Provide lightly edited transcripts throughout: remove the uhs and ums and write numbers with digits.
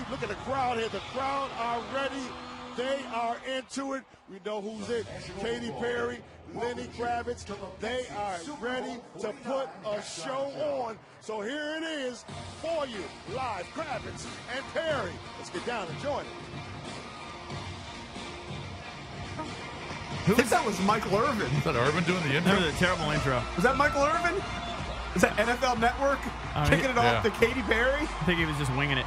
Look at the crowd here. The crowd are ready. They are into it. We know who's it. Katy Perry, Lenny Kravitz. They are ready to put a show on. So here it is for you, live Kravitz and Perry. Let's get down and join it. I think that was Michael Irvin. Is that Irvin doing the intro? That was a terrible intro. Was that Michael Irvin? Is that NFL Network kicking it off to Katy Perry? I think he was just winging it.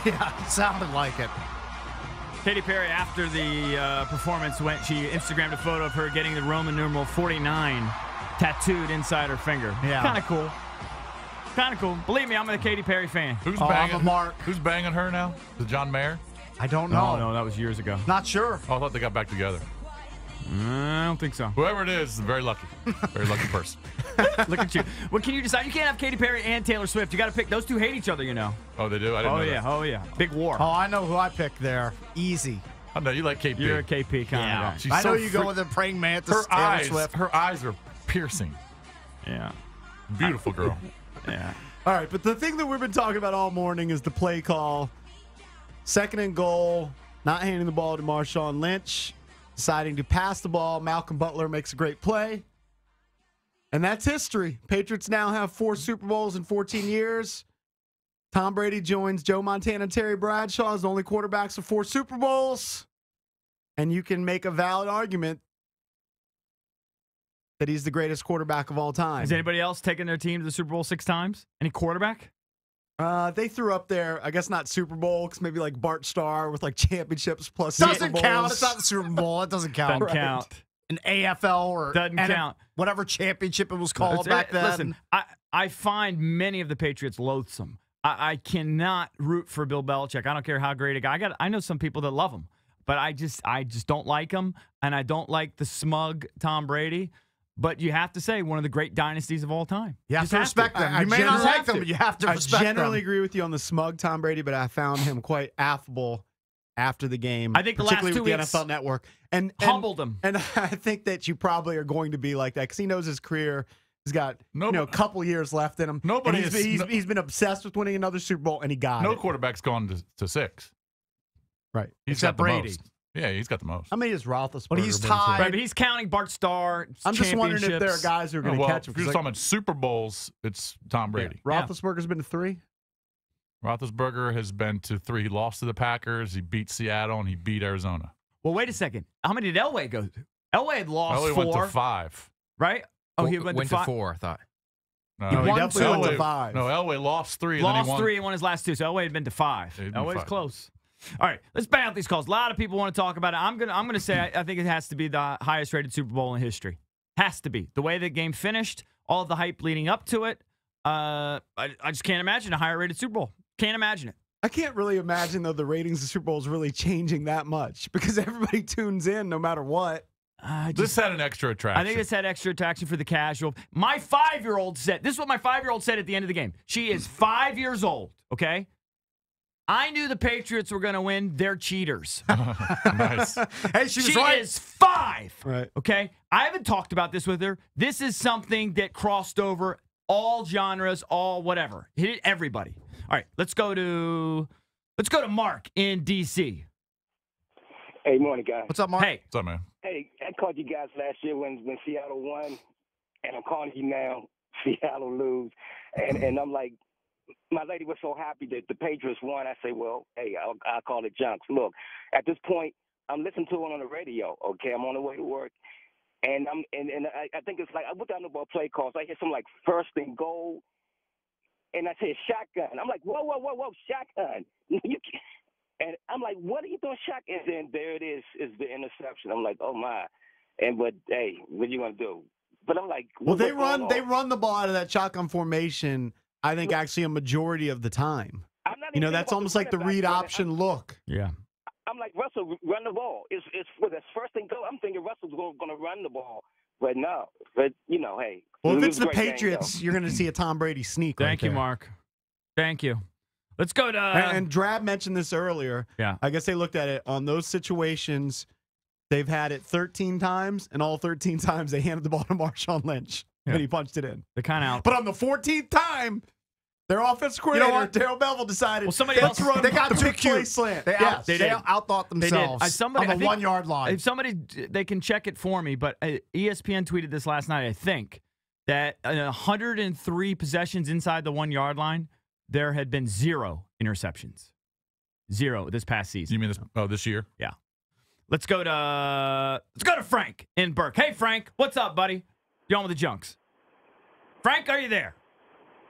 Yeah, it sounded like it. Katy Perry, after the performance, she Instagrammed a photo of her getting the Roman numeral 49 tattooed inside her finger. Yeah. Kind of cool. Kind of cool. Believe me, I'm a Katy Perry fan. Who's banging? Mark. Who's banging her now? Is it John Mayer? I don't know. No, that was years ago. Not sure. Oh, I thought they got back together. I don't think so. Whoever it is very lucky. Very lucky person. Look at you. Well, can you decide? You can't have Katy Perry and Taylor Swift. You got to pick. Those two hate each other, you know. Oh, they do? I didn't know that. Oh, yeah. Big war. Oh, I know who I picked there. Easy. I know you like KP. You're a KP kind of guy. She's I know so you go with the praying mantis. Her eyes are piercing. Yeah. Beautiful girl. Yeah. All right, but the thing that we've been talking about all morning is the play call. 2nd and goal, not handing the ball to Marshawn Lynch, deciding to pass the ball. Malcolm Butler makes a great play. And that's history. Patriots now have 4 Super Bowls in 14 years. Tom Brady joins Joe Montana and Terry Bradshaw as the only quarterbacks of 4 Super Bowls. And you can make a valid argument that he's the greatest quarterback of all time. Has anybody else taken their team to the Super Bowl 6 times? Any quarterback? They threw up there, I guess not Super Bowl, because maybe like Bart Starr with like championships plus Doesn't Super Bowls. count. It's not the Super Bowl. It doesn't count. Doesn't count. An AFL or Doesn't count. Whatever championship it was called back then. Listen, I find many of the Patriots loathsome. I cannot root for Bill Belichick. I don't care how great a guy. I know some people that love him, but I just don't like him, and I don't like the smug Tom Brady. But you have to say, one of the great dynasties of all time. You have to respect them. You may not like them, but you have to respect them. I generally agree with you on the smug Tom Brady, but I found him quite affable after the game. I think the last 2 particularly with weeks the NFL Network. And humbled him. And I think that you probably are going to be like that because he knows his career. He's got a couple years left in him. He's been obsessed with winning another Super Bowl, and he got it. No quarterback's gone to 6. Right. Except Brady. Most. Yeah, he's got the most. How many is Roethlisberger? But he's been tied. Right, but he's counting Bart Starr. I'm just wondering if there are guys who are going to catch him. If you're talking about Super Bowls, it's Tom Brady. Yeah. Roethlisberger's been to 3. Roethlisberger has been to 3. He lost to the Packers. He beat Seattle, and he beat Arizona. Well, wait a second. How many did Elway go to? Elway had lost Elway 4. went to 5. Right? Oh, he went to 5. 4, I thought. No, he won definitely went to Elway, 5. No, Elway lost 3. Lost and then he won. 3 and won his last 2. So Elway had been to 5. Elway's 5. close. All right, let's bang out these calls. A lot of people want to talk about it. I'm gonna say I think it has to be the highest rated Super Bowl in history. Has to be. The way the game finished, all of the hype leading up to it. I just can't imagine a higher rated Super Bowl. Can't imagine it. I can't really imagine, though, the ratings of Super Bowl is really changing that much because everybody tunes in no matter what. This had an extra attraction. I think this had extra attraction for the casual. My 5-year-old said, this is what my 5-year-old said at the end of the game. She is 5 years old, okay? I knew the Patriots were going to win. They're cheaters. Nice. Hey, she was She right. is 5. Right. Okay? I haven't talked about this with her. This is something that crossed over all genres, all whatever. Hit everybody. All right, let's go to Mark in D.C. Hey, morning, guys. What's up, Mark? Hey. What's up, man? Hey, I called you guys last year when Seattle won, and I'm calling you now. Seattle lose, and I'm like, my lady was so happy that the Patriots won. I say, well, hey, I'll call it junks. Look, at this point, I'm listening to it on the radio. Okay, I'm on the way to work, and I think it's like I look down the ball play calls. I hear some like 1st and goal, and I say shotgun. I'm like, whoa, shotgun. You can't. And I'm like, what are you doing, shotgun? And then there it is the interception. I'm like, oh my. But hey, what are you gonna do? But I'm like, well, they run the ball out of that shotgun formation. I think actually a majority of the time. That's almost like the read option look. Yeah. I'm like, Russell, run the ball. It's for the 1st and goal. I'm thinking Russell's going to run the ball, but no. But hey. Well, if it's the Patriots, you're going to see a Tom Brady sneak. Thank you, there. Mark. Thank you. Let's go to. And Drab mentioned this earlier. Yeah. I guess they looked at it on those situations. They've had it 13 times, and all 13 times they handed the ball to Marshawn Lynch, and he punched it in. The kind of. But on the 14th time, Their offensive coordinator, Darrell Bevell, decided, somebody else run. They got too big play cute. slant. They outthought They did. themselves on the 1 yard line. If somebody, they can check it for me, but ESPN tweeted this last night, I think, that 103 possessions inside the 1 yard line, there had been 0 interceptions. 0 this past season. You mean this year? Yeah. Let's go to Frank in Burke. Hey, Frank, what's up, buddy? You on with the Junks? Frank, are you there?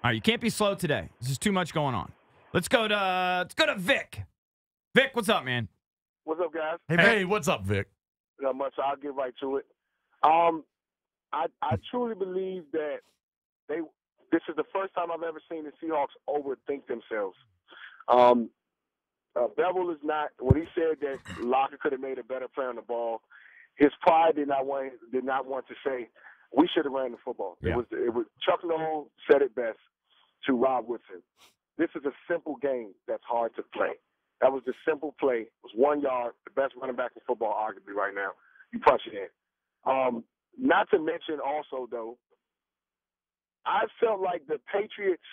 All right, you can't be slow today. This is too much going on. Let's go to Vic. Vic, what's up, man? What's up, guys? Hey, what's up, Vic? Not much. I'll get right to it. I truly believe that this is the first time I've ever seen the Seahawks overthink themselves. Bevel is not, when he said that Locker could have made a better play on the ball, his pride did not want to say we should have ran the football. Yeah. It was Chuck Noll said it best to Rob Woodson. This is a simple game that's hard to play. That was the simple play. It was 1 yard, the best running back in football arguably right now. You punch it in. Not to mention also, though, I felt like the Patriots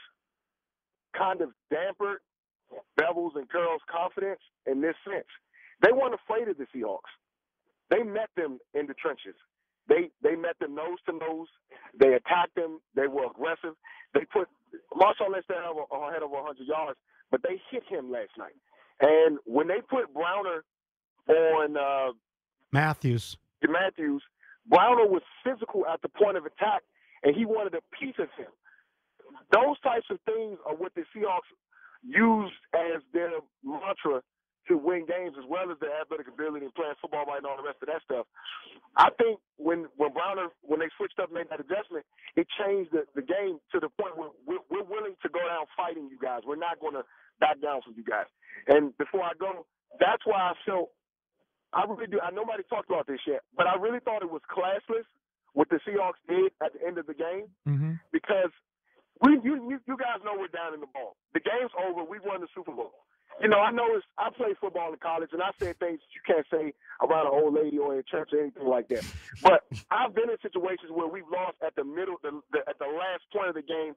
kind of dampered Bevel's and Carroll's confidence in this sense. They weren't afraid of the Seahawks. They met them in the trenches. They met them nose to nose. They attacked them. They were aggressive. They put Marshawn Lynch ahead of 100 yards, but they hit him last night. And when they put Browner on Matthews, Browner was physical at the point of attack, and he wanted a piece of him. Those types of things are what the Seahawks used as their mantra to win games, as well as their athletic ability and playing football right and all the rest of that stuff. I think when Browner, when they switched up and made that adjustment, it changed the game to the point where we're willing to go down fighting you guys. We're not going to back down from you guys. And before I go, that's why I felt, I really do, nobody talked about this yet, but I really thought it was classless what the Seahawks did at the end of the game, because you guys know we're down in the ball. The game's over. We won the Super Bowl. You know, I played football in college, and I said things you can't say around an old lady or in church or anything like that. But I've been in situations where we've lost at the middle, at the last point of the game,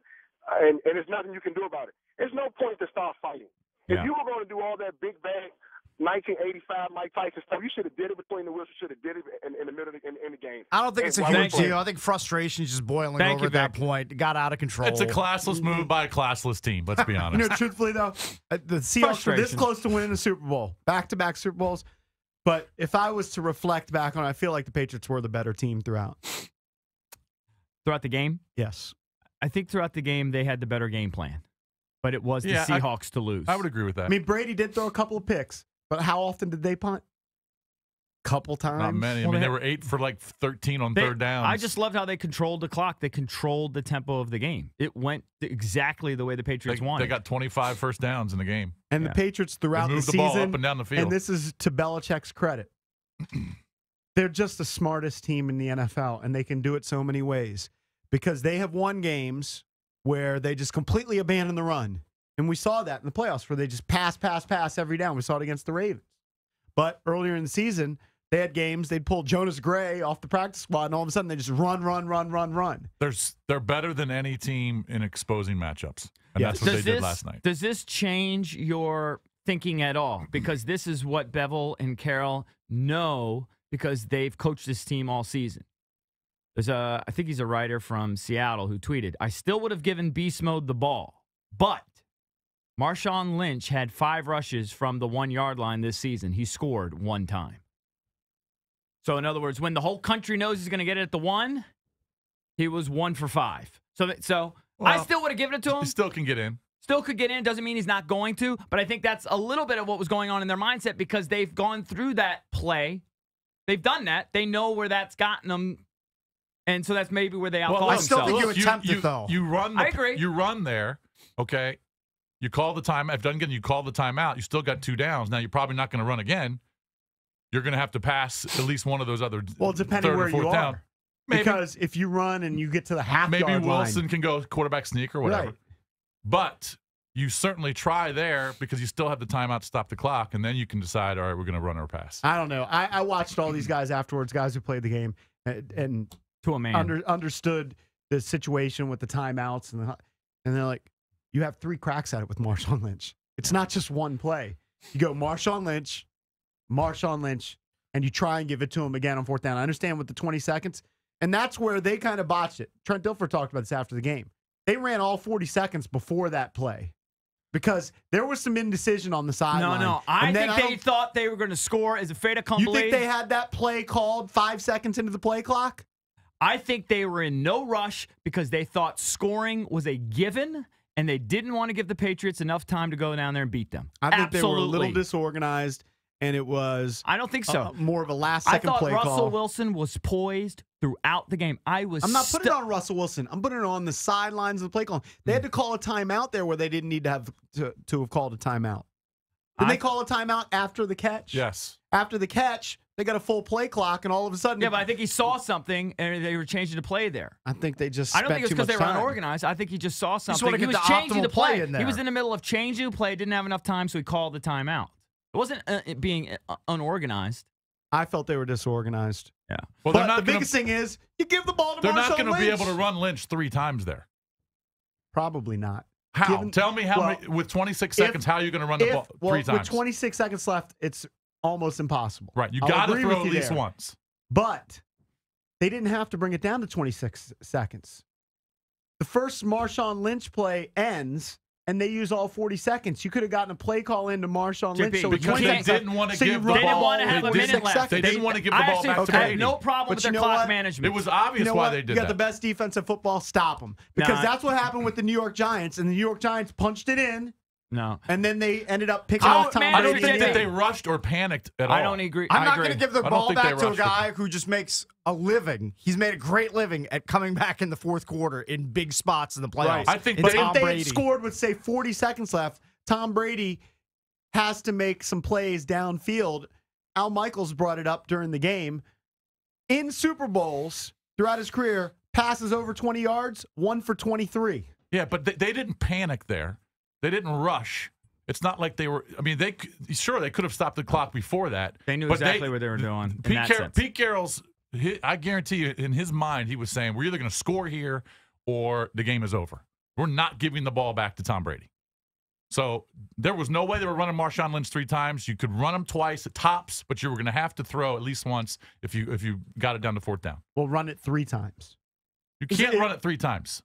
and there's nothing you can do about it. There's no point to start fighting. If you were going to do all that big bang 1985 Mike Tyson stuff, you should have did it between the wheels. You should have did it in the middle in the game. I don't think it's a huge deal. I think frustration is just boiling over at that point. It got out of control. It's a classless move by a classless team. Let's be honest. You know, truthfully though, the Seahawks were this close to winning the Super Bowl, back-to-back Super Bowls. But if I was to reflect back on it, I feel like the Patriots were the better team throughout. Throughout the game? Yes. I think throughout the game they had the better game plan. But it was the Seahawks to lose. I would agree with that. I mean, Brady did throw a couple of picks. But how often did they punt? Couple times. Not many. I mean, they were 8 for like 13 on third downs. I just loved how they controlled the clock. They controlled the tempo of the game. It went exactly the way the Patriots wanted. They got 25 first downs in the game. And the Patriots throughout the season, ball up and down the field. And this is to Belichick's credit. They're just the smartest team in the NFL, and they can do it so many ways because they have won games where they just completely abandon the run. And we saw that in the playoffs where they just pass every down. We saw it against the Ravens. But earlier in the season, they had games, they'd pull Jonas Gray off the practice squad, and all of a sudden they just run. They're better than any team in exposing matchups. And that's what they did last night. Does this change your thinking at all? Because this is what Bevell and Carroll know because they've coached this team all season. There's I think he's a writer from Seattle who tweeted, I still would have given Beast Mode the ball, but Marshawn Lynch had 5 rushes from the 1 yard line this season. He scored 1 time. So, in other words, when the whole country knows he's going to get it at the 1, he was 1 for 5. So I still would have given it to him. He still can get in. Still could get in. Doesn't mean he's not going to. But I think that's a little bit of what was going on in their mindset because they've gone through that play. They've done that. They know where that's gotten them. And so that's maybe where they outthought I still themselves. think you attempt it, though. I agree. You run there, okay? You call the time. If done again, you call the timeout. You still got 2 downs. Now you're probably not going to run again. You're going to have to pass at least one of those other. Well, depending third where or fourth you down. are, Maybe. Because if you run and you get to the half maybe yard Wilson line, can go quarterback sneak or whatever. Right. But you certainly try there because you still have the timeout to stop the clock, and then you can decide. All right, we're going to run or pass. I don't know. I watched all these guys afterwards, guys who played the game, and to a man understood the situation with the timeouts, and they're like, you have 3 cracks at it with Marshawn Lynch. It's not just one play. You go Marshawn Lynch, and you try and give it to him again on 4th down. I understand with the 20 seconds, and that's where they kind of botched it. Trent Dilfer talked about this after the game. They ran all 40 seconds before that play because there was some indecision on the sideline. No. I think they thought they were going to score as a fait accompli. You think they had that play called 5 seconds into the play clock? I think they were in no rush because they thought scoring was a given, and they didn't want to give the Patriots enough time to go down there and beat them. I think they were a little disorganized, and it was I don't think so. More of a last-second play call. I thought Russell Wilson was poised throughout the game. I'm not putting it on Russell Wilson. I'm putting it on the sidelines of the play call. They had to call a timeout there where they didn't need to have called a timeout. Did they call a timeout after the catch? Yes. After the catch, they got a full play clock, and all of a sudden... Yeah, but I think he saw something, and they were changing the play there. I think they just I don't think it was because they were time. unorganized. I think he just saw something. He was changing the play. in there. He was in the middle of changing the play, didn't have enough time, so he called the timeout. It wasn't it being unorganized. I felt they were disorganized. Yeah. Well, but the biggest thing is, you give the ball to Marshawn Lynch. They're not going to be able to run Lynch 3 times there. Probably not. How? Tell me how many, with 26 seconds, how are you going to run the ball 3 times? With 26 seconds left, it's almost impossible. Right. You got to throw at least once. But they didn't have to bring it down to 26 seconds. The first Marshawn Lynch play ends, and they use all 40 seconds. You could have gotten a play call into Marshawn Lynch. So because they didn't want to give the ball. They didn't want to have a minute left. They didn't want to give the ball back to I Brady. have no problem with their clock management. It was obvious why they did that. You got the best defense in football. Stop them. Because that's what happened with the New York Giants, and the New York Giants punched it in. No. And then they ended up picking off Tom Brady. I don't think that they rushed or panicked at all. I don't agree. I'm not going to give the ball back to a guy who just makes a living. He's made a great living at coming back in the 4th quarter in big spots in the playoffs. Right. I think, but if they had scored with, say, 40 seconds left, Tom Brady has to make some plays downfield. Al Michaels brought it up during the game. In Super Bowls, throughout his career, passes over 20 yards, 1 for 23. Yeah, but they didn't panic there. They didn't rush. It's not like they were. I mean, they could have stopped the clock before that. They knew exactly what they were doing. Pete Carroll's, I guarantee you, in his mind, he was saying, we're either going to score here or the game is over. We're not giving the ball back to Tom Brady. So there was no way they were running Marshawn Lynch 3 times. You could run him twice at tops, but you were going to have to throw at least once if you got it down to 4th down. Well, run it 3 times. You can't run it 3 times.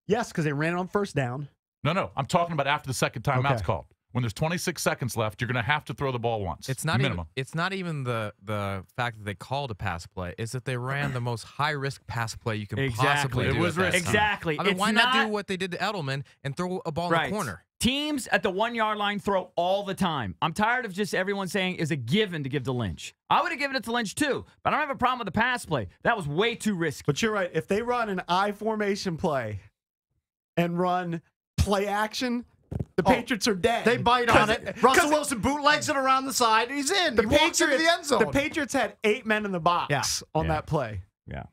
Yes, because they ran it on 1st down. No. I'm talking about after the second timeout's called. When there's 26 seconds left, you're going to have to throw the ball once. It's not minimum. It's not even the fact that they called a pass play. It's that they ran the most high-risk pass play you can possibly do. It was risky. Exactly. I mean, why not do what they did to Edelman and throw a ball in the corner? Teams at the 1-yard line throw all the time. I'm tired of just everyone saying it's a given to give to Lynch. I would have given it to Lynch too, but I don't have a problem with the pass play. That was way too risky. But you're right. If they run an I formation play and run play action, the Patriots are dead. They bite on it. Russell Wilson bootlegs it around the side, and he's in. He walks into the end zone. The Patriots had 8 men in the box on that play. Yeah.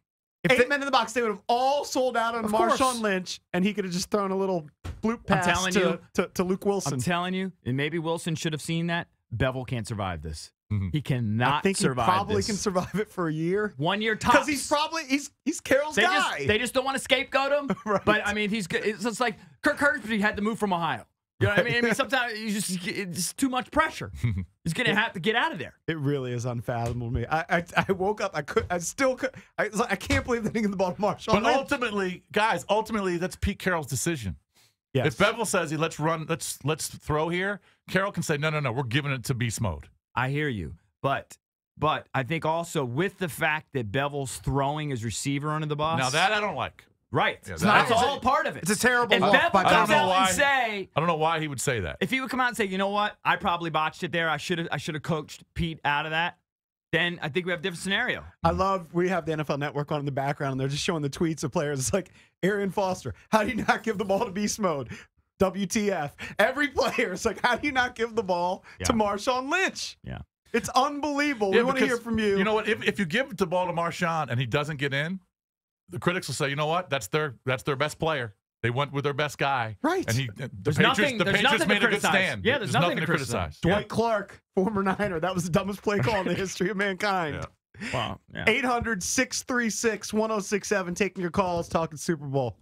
8 men in the box. They would have all sold out on Marshawn Lynch, and he could have just thrown a little bloop pass to Luke Wilson. I'm telling you, and maybe Wilson should have seen that. Bevel can't survive this. He cannot I think survive he probably this. can survive it for a year. 1 year tops. Because he's Carroll's guy. They just don't want to scapegoat him. Right. But, I mean, it's just like Kirk Herbstreit had to move from Ohio. You know what I mean? Sometimes it's too much pressure. He's going to have to get out of there. It really is unfathomable to me. I woke up. I can't believe they didn't get the ball to Marshawn. But ultimately, guys, that's Pete Carroll's decision. Yes. If Bevel says, let's throw here, Carroll can say, no, we're giving it to beast mode. I hear you. But I think also with the fact that Bevel's throwing his receiver under the bus. Now that I don't like. Right. Yeah, that's all part of it. It's a terrible look. Bevel comes out and say, I don't know why he would say that. If he would come out and say, you know what, I probably botched it there. I should have coached Pete out of that. Then I think we have a different scenario. We have the NFL Network on in the background, and they're just showing the tweets of players. It's like, Arian Foster, how do you not give the ball to beast mode? WTF. Every player is like, how do you not give the ball to Marshawn Lynch? Yeah. It's unbelievable. We want to hear from you. You know what? If you give the ball to Marshawn and he doesn't get in, the critics will say, you know what? That's their best player. They went with their best guy. Right. And the Patriots made a good stand. Yeah, there's nothing to criticize. Dwight Clark, former Niner. That was the dumbest play call in the history of mankind. Wow. Yeah. 800-636-1067. Taking your calls, talking Super Bowl.